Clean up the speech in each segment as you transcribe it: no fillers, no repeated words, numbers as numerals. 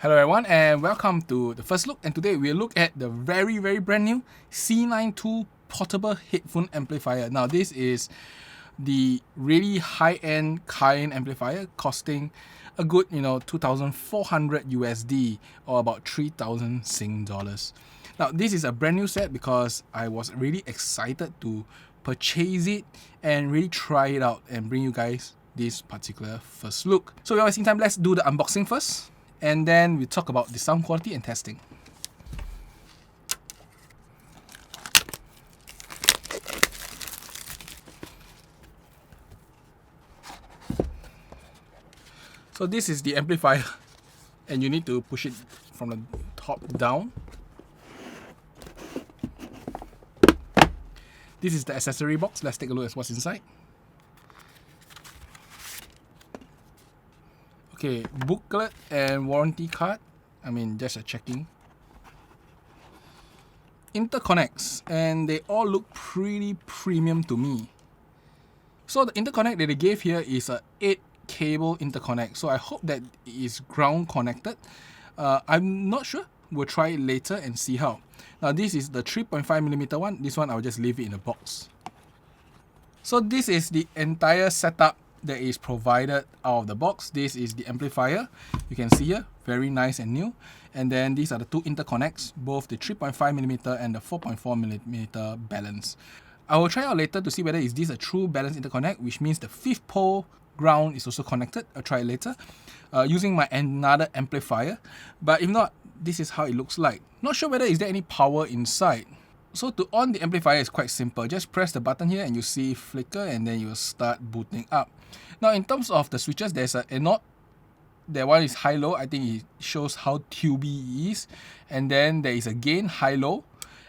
Hello everyone and welcome to the first look, and today we'll look at the very brand new C9II portable headphone amplifier. Now this is the really high-end Cayin amplifier costing a good 2,400 USD or about 3,000 Sing dollars. Now this is a brand new set because I was really excited to purchase it and really try it out and bring you guys this particular first look. So without wasting time, let's do the unboxing first, and then we talk about the sound quality and testing. So this is the amplifier and you need to push it from the top down. This is the accessory box. Let's take a look at what's inside. Okay, booklet and warranty card. Just a checking. Interconnects, and they all look pretty premium to me. So the interconnect that they gave here is a 8 cable interconnect. So I hope that it is ground connected. I'm not sure. We'll try it later and see how. Now this is the 3.5mm one. This one I'll just leave it in a box. So this is the entire setup that is provided out of the box. This is the amplifier. You can see here, very nice and new. And then these are the two interconnects, both the 3.5mm and the 4.4mm balance. I will try out later to see whether is this a true balance interconnect, which means the 5th pole ground is also connected. I'll try it later using my another amplifier. But if not, this is how it looks like. Not sure whether is there any power inside. So to on the amplifier is quite simple. Just press the button here and you see flicker, and then you will start booting up. Now in terms of the switches, there's a anode. That one is high-low. I think it shows how tubey it is. And then there is a gain, high-low.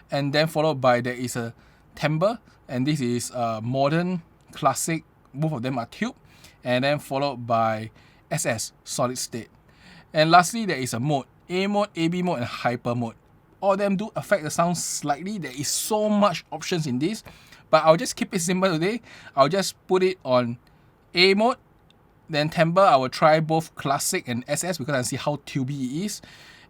And then followed by there is a timbre. And this is modern, classic. Both of them are tube. And then followed by SS, solid state. And lastly, there is a mode. A mode, AB mode, and hyper mode. All of them do affect the sound slightly. There is so much options in this, but I'll just keep it simple today. I'll just put it on A mode, then timbre. I will try both classic and SS because I see how tubey it is.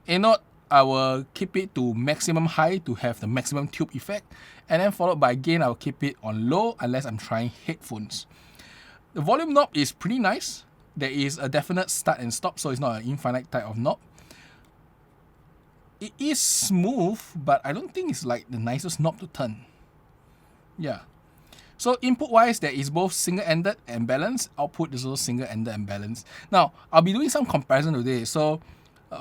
Anode, I will keep it to maximum high to have the maximum tube effect, and then followed by gain, I will keep it on low unless I'm trying headphones. The volume knob is pretty nice. There is a definite start and stop, so it's not an infinite type of knob. It is smooth, but I don't think it's like the nicest knob to turn. Yeah. So input wise, there is both single-ended and balanced. Output is also single-ended and balanced. Now, I'll be doing some comparison today. So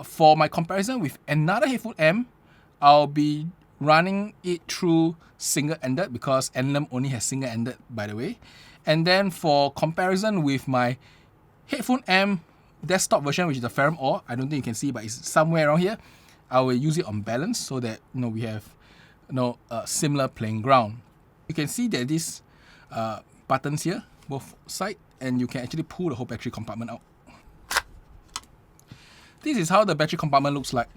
for my comparison with another headphone amp, I'll be running it through single-ended because Enleum only has single-ended, by the way. And then for comparison with my headphone amp desktop version, which is the Ferrum Ore, I don't think you can see, but it's somewhere around here. I will use it on balance so that we have a similar playing ground. You can see that these buttons here, both sides, and you can actually pull the whole battery compartment out. This is how the battery compartment looks like.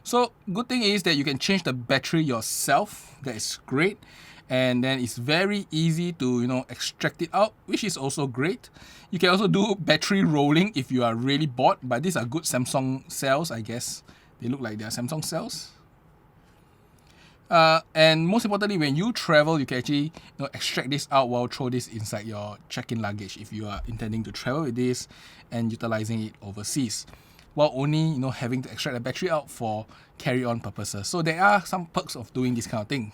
So good thing is that you can change the battery yourself. That is great. And then it's very easy to extract it out, which is also great. You can also do battery rolling if you are really bored, but these are good Samsung cells, I guess. They look like they are Samsung cells. And most importantly, when you travel, you can actually extract this out while throw this inside your check-in luggage if you are intending to travel with this and utilizing it overseas, while only having to extract the battery out for carry-on purposes. So there are some perks of doing this kind of things.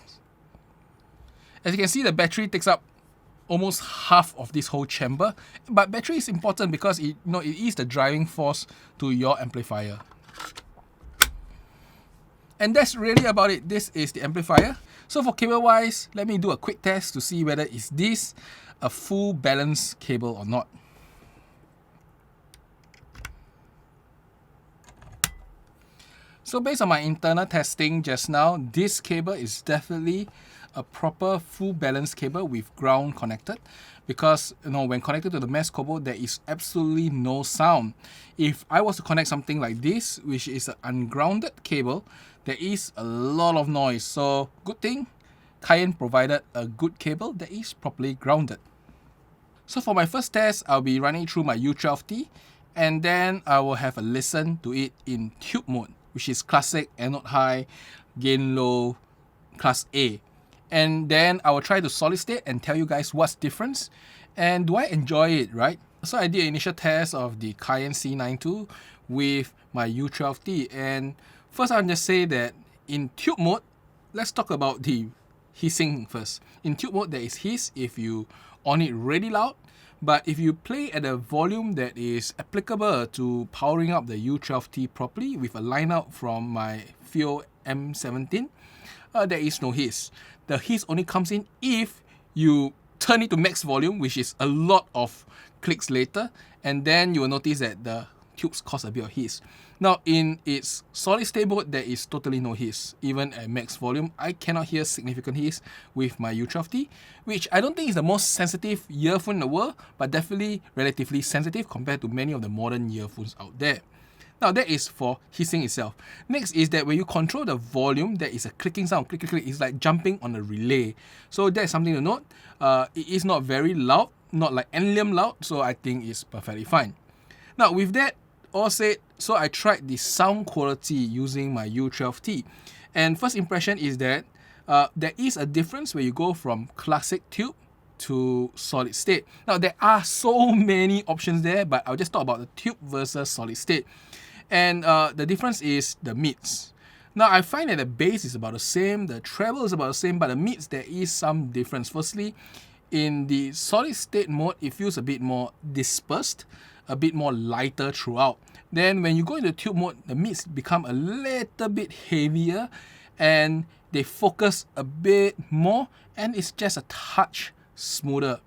As you can see, the battery takes up almost half of this whole chamber. But battery is important because it is the driving force to your amplifier. And that's really about it. This is the amplifier. So for cable wise, let me do a quick test to see whether is this a full balance cable or not. So based on my internal testing just now, this cable is definitely a proper full balance cable with ground connected, because when connected to the mesh cable, there is absolutely no sound. If I was to connect something like this, which is an ungrounded cable, there is a lot of noise. So good thing Cayin provided a good cable that is properly grounded. So for my first test, I'll be running through my U12T and then I will have a listen to it in tube mode, which is classic, anode high, gain low, class A. And then I will try to solid state and tell you guys what's difference and do I enjoy it, right? So I did an initial test of the Cayin C9II with my U12T, and first I'll just say that in tube mode, let's talk about the hissing first. In tube mode, there is hiss if you on it really loud, but if you play at a volume that is applicable to powering up the U12T properly with a line out from my Fio M17, there is no hiss. The hiss only comes in if you turn it to max volume, which is a lot of clicks later, and then you will notice that the tubes cause a bit of hiss. Now in its solid state mode, there is totally no hiss. Even at max volume, I cannot hear significant hiss with my U12T, which I don't think is the most sensitive earphone in the world, but definitely relatively sensitive compared to many of the modern earphones out there. Now that is for hissing itself. Next is that when you control the volume, there is a clicking sound. Click, click, click. It's like jumping on a relay. So that's something to note. It is not very loud, not like Enleum loud, so I think it's perfectly fine. Now with that all said, so I tried the sound quality using my U12T. And first impression is that there is a difference when you go from classic tube to solid state. Now there are so many options there, but I'll just talk about the tube versus solid state. And the difference is the mids. Now I find that the bass is about the same, the treble is about the same, but the mids there is some difference. Firstly, in the solid state mode, it feels a bit more dispersed, a bit more lighter throughout. Then when you go into tube mode, the mids become a little bit heavier and they focus a bit more, and it's just a touch smoother.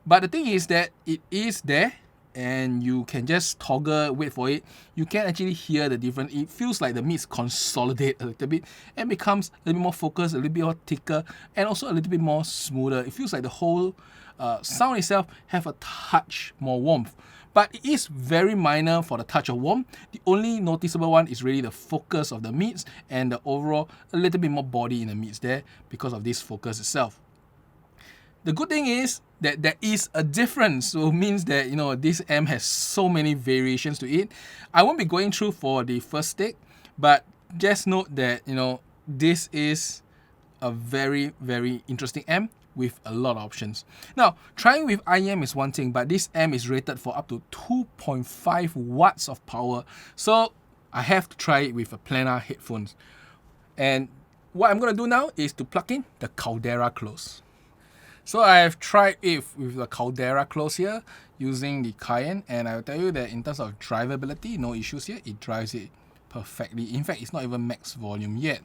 But the thing is that it is there and you can just toggle, wait for it. You can actually hear the difference. It feels like the mids consolidate a little bit and becomes a little bit more focused, a little bit more thicker, and also a little bit more smoother. It feels like the whole sound itself have a touch more warmth. But it is very minor for the touch of warmth. The only noticeable one is really the focus of the mids and the overall a little bit more body in the mids there because of this focus itself. The good thing is that there is a difference, so it means that this amp has so many variations to it. I won't be going through for the first stick, but just note that this is a very, very interesting amp with a lot of options. Now, trying with IEM is one thing, but this amp is rated for up to 2.5 watts of power, so I have to try it with a planar headphones. And what I'm going to do now is to plug in the Caldara close. So I have tried it with the Caldara close here using the Cayin, and I'll tell you that in terms of drivability, no issues here. It drives it perfectly. In fact, it's not even max volume yet.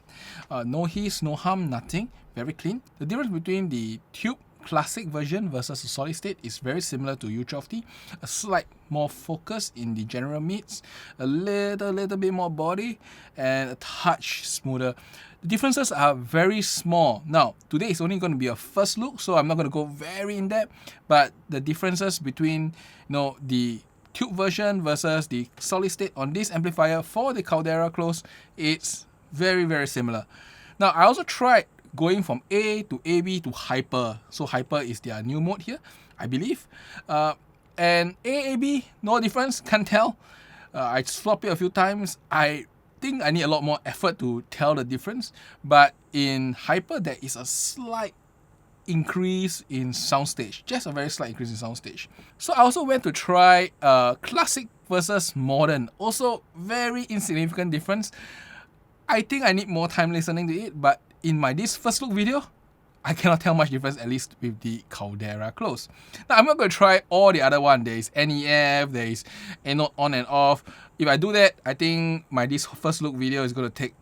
No hiss, no hum, nothing. Very clean. The difference between the tube classic version versus the solid state is very similar to U12T. A slight more focus in the general mids, a little bit more body, and a touch smoother. The differences are very small. Now, today is only going to be a first look, so I'm not going to go very in depth, but the differences between the tube version versus the solid state on this amplifier for the Caldara close, it's very, very similar. Now, I also tried going from A to AB to hyper. So hyper is their new mode here, I believe. And AAB, no difference, can't tell. I swapped it a few times. I think I need a lot more effort to tell the difference. But in hyper, there is a slight increase in soundstage, just a very slight increase in soundstage. So I also went to try classic versus modern. Also very insignificant difference. I think I need more time listening to it, but in this first look video, I cannot tell much difference, at least with the Caldara close. Now I'm not going to try all the other one. There is NEF, there is anode on and off. If I do that, I think this first look video is going to take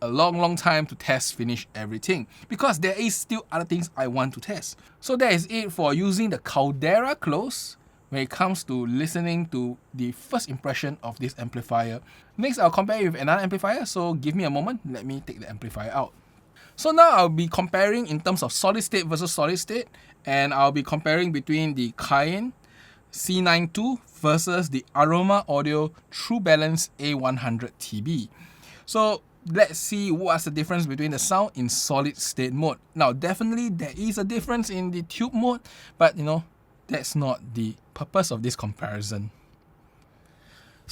a long time to finish everything, because there is still other things I want to test. So that is it for using the Caldara close when it comes to listening to the first impression of this amplifier. Next, I'll compare it with another amplifier, so give me a moment, let me take the amplifier out. So now I'll be comparing in terms of solid state versus solid state, and I'll be comparing between the Cayin C9II versus the Aroma Audio True Balance A100TB. So let's see what's the difference between the sound in solid state mode. Now definitely there is a difference in the tube mode, but that's not the purpose of this comparison.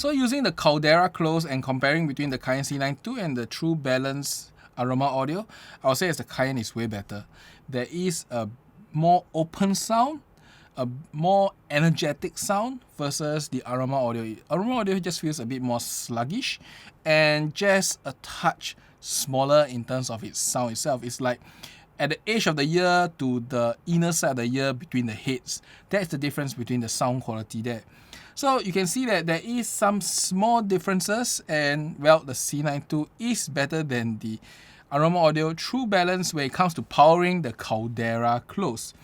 So using the Caldara close and comparing between the Cayin C9II and the True Balance Aroma audio, I would say the Cayin is way better. There is a more open sound, a more energetic sound versus the Aroma audio. Aroma audio just feels a bit more sluggish and just a touch smaller in terms of its sound itself. It's like at the edge of the ear to the inner side of the ear between the heads. That's the difference between the sound quality there. So you can see that there is some small differences, and well, the C9II is better than the Aroma Audio True Balance when it comes to powering the Caldara close.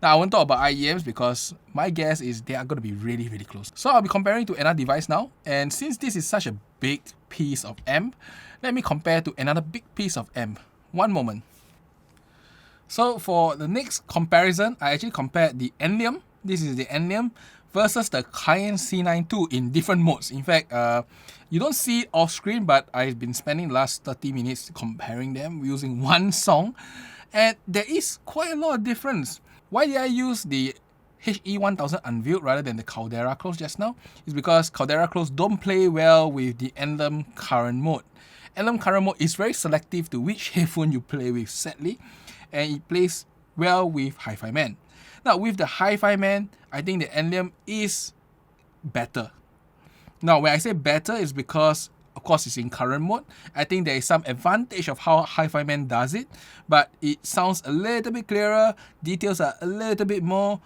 Now I won't talk about IEMs because my guess is they are going to be really close. So I'll be comparing to another device now, and since this is such a big piece of amp, let me compare to another big piece of amp. One moment. So for the next comparison, I actually compared the Enleum. This is the Enleum versus the Cayin C9II in different modes. In fact, you don't see it off screen, but I've been spending the last 30 minutes comparing them using one song, and there is quite a lot of difference. Why did I use the HE1000 Unveiled rather than the Caldara Close just now? It's because Caldara Close don't play well with the Enleum Current mode. Enleum Current mode is very selective to which headphone you play with, sadly, and it plays well with Hi-Fi Man. Now with the Hi-Fi Man, I think the Enleum is better. Now when I say better, it's because of course it's in current mode. I think there is some advantage of how Hi-Fi Man does it, but it sounds a little bit clearer, details are a little bit more,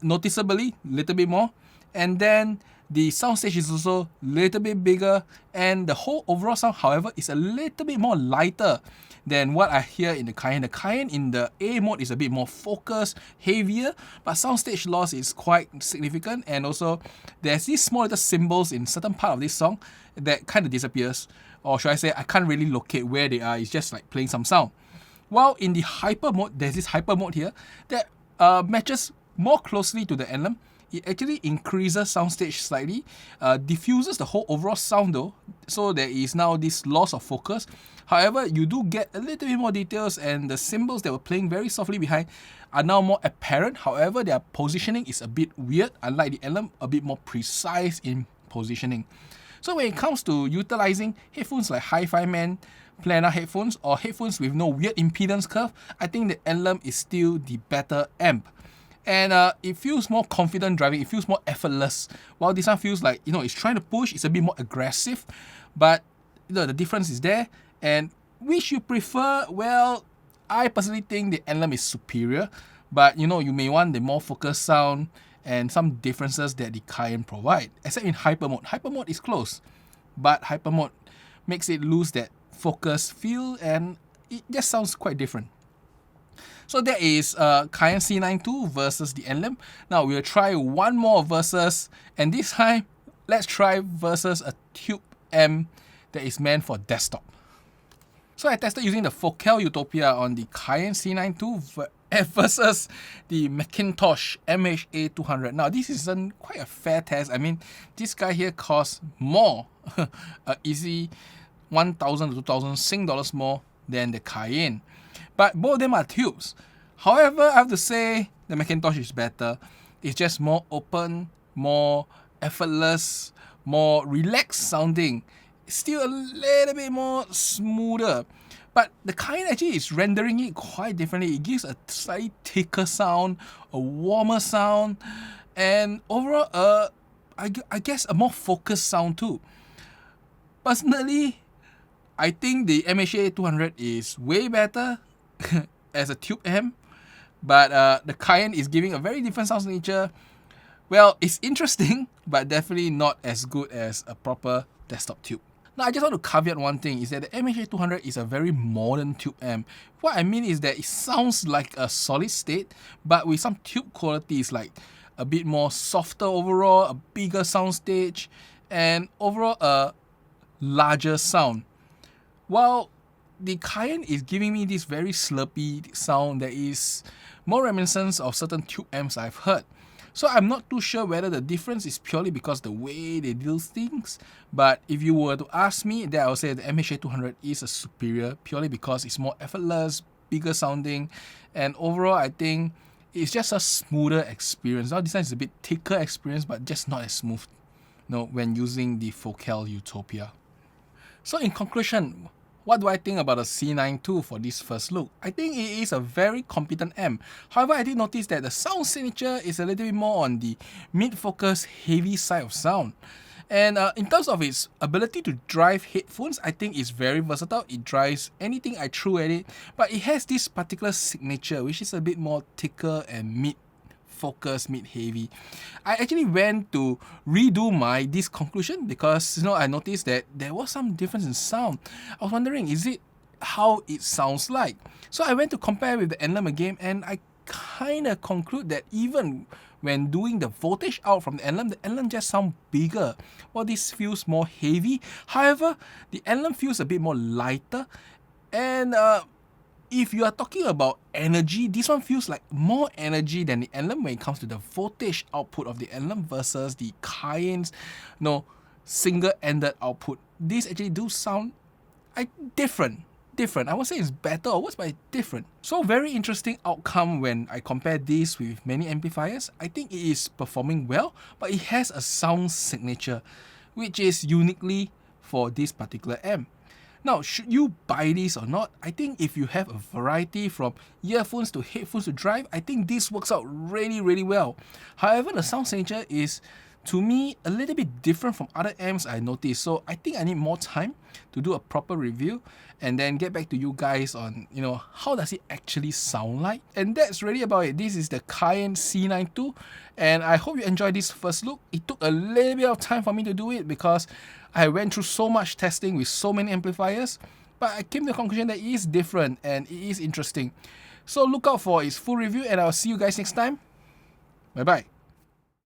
noticeably a little bit more, and then the soundstage is also a little bit bigger, and the whole overall sound, however, is a little bit more lighter than what I hear in the Cayin. The Cayin in the A mode is a bit more focused, heavier, but soundstage loss is quite significant, and also there's these small little cymbals in certain part of this song that kind of disappears, or should I say I can't really locate where they are, it's just like playing some sound. While in the hyper mode, there's this hyper mode here that matches more closely to the Enleum. It actually increases soundstage slightly, diffuses the whole overall sound though, so there is now this loss of focus. However, you do get a little bit more details, and the cymbals that were playing very softly behind are now more apparent. However, their positioning is a bit weird, unlike the Enleum, a bit more precise in positioning. So when it comes to utilizing headphones like Hi-Fi Man, planar headphones, or headphones with no weird impedance curve, I think the Enleum is still the better amp. And it feels more confident driving, it feels more effortless, while this one feels like, it's trying to push, it's a bit more aggressive, but the difference is there. And which you prefer? Well, I personally think the Enleum is superior, but you may want the more focused sound and some differences that the Cayin provide, except in hyper mode. Hyper mode is close, but hyper mode makes it lose that focus feel, and it just sounds quite different. So that is Cayin C9II versus the Enleum. Now we'll try one more versus, and this time let's try versus a tube amp that is meant for desktop. So I tested using the Focal Utopia on the Cayin C9II versus the Mcintosh MHA200. Now this is quite a fair test. This guy here costs more, easy 1,000 to 2,000 Sing dollars more than the Cayin. But both of them are tubes. However, I have to say the Mcintosh is better. It's just more open, more effortless, more relaxed sounding. Still a little bit more smoother. But the Cayin actually is rendering it quite differently. It gives a slightly thicker sound, a warmer sound, and overall, I guess a more focused sound too. Personally, I think the MHA200 is way better as a tube amp, but the Cayin is giving a very different sound signature. Well, it's interesting, but definitely not as good as a proper desktop tube. Now, I just want to caveat one thing, is that the MHA200 is a very modern tube amp. What I mean is that it sounds like a solid state, but with some tube qualities, like a bit more softer overall, a bigger soundstage, and overall a larger sound. While the Cayin is giving me this very slurpy sound that is more reminiscent of certain tube amps I've heard. So I'm not too sure whether the difference is purely because the way they do things, but if you were to ask me, then I would say the MHA200 is a superior purely because it's more effortless, bigger sounding, and overall I think it's just a smoother experience. Now this one is a bit thicker experience, but just not as smooth. when using the Focal Utopia. So in conclusion, what do I think about the C9II for this first look? I think it is a very competent amp. However, I did notice that the sound signature is a little bit more on the mid-focus heavy side of sound. And in terms of its ability to drive headphones, I think it's very versatile. It drives anything I threw at it, but it has this particular signature which is a bit more thicker and mid-focus, mid-heavy. I actually went to redo this conclusion because I noticed that there was some difference in sound. I was wondering, is it how it sounds like? So I went to compare with the Enleum again, and I kind of conclude that even when doing the voltage out from the Enleum just sounds bigger, while this feels more heavy. However, the Enleum feels a bit more lighter, and if you are talking about energy, this one feels like more energy than the Enleum when it comes to the voltage output of the Enleum versus the Cayin's single-ended output. These actually do sound different. I won't say it's better or worse, but it's different. So very interesting outcome when I compare this with many amplifiers. I think it is performing well, but it has a sound signature, which is uniquely for this particular amp. Now, should you buy this or not? I think if you have a variety from earphones to headphones to drive, I think this works out really, really well. However, the sound signature is, to me, a little bit different from other amps I noticed. So I think I need more time to do a proper review and then get back to you guys on, how does it actually sound like. And that's really about it. This is the Cayin C9II, and I hope you enjoyed this first look. It took a little bit of time for me to do it because I went through so much testing with so many amplifiers, but I came to the conclusion that it is different and it is interesting. So look out for its full review, and I'll see you guys next time. Bye bye.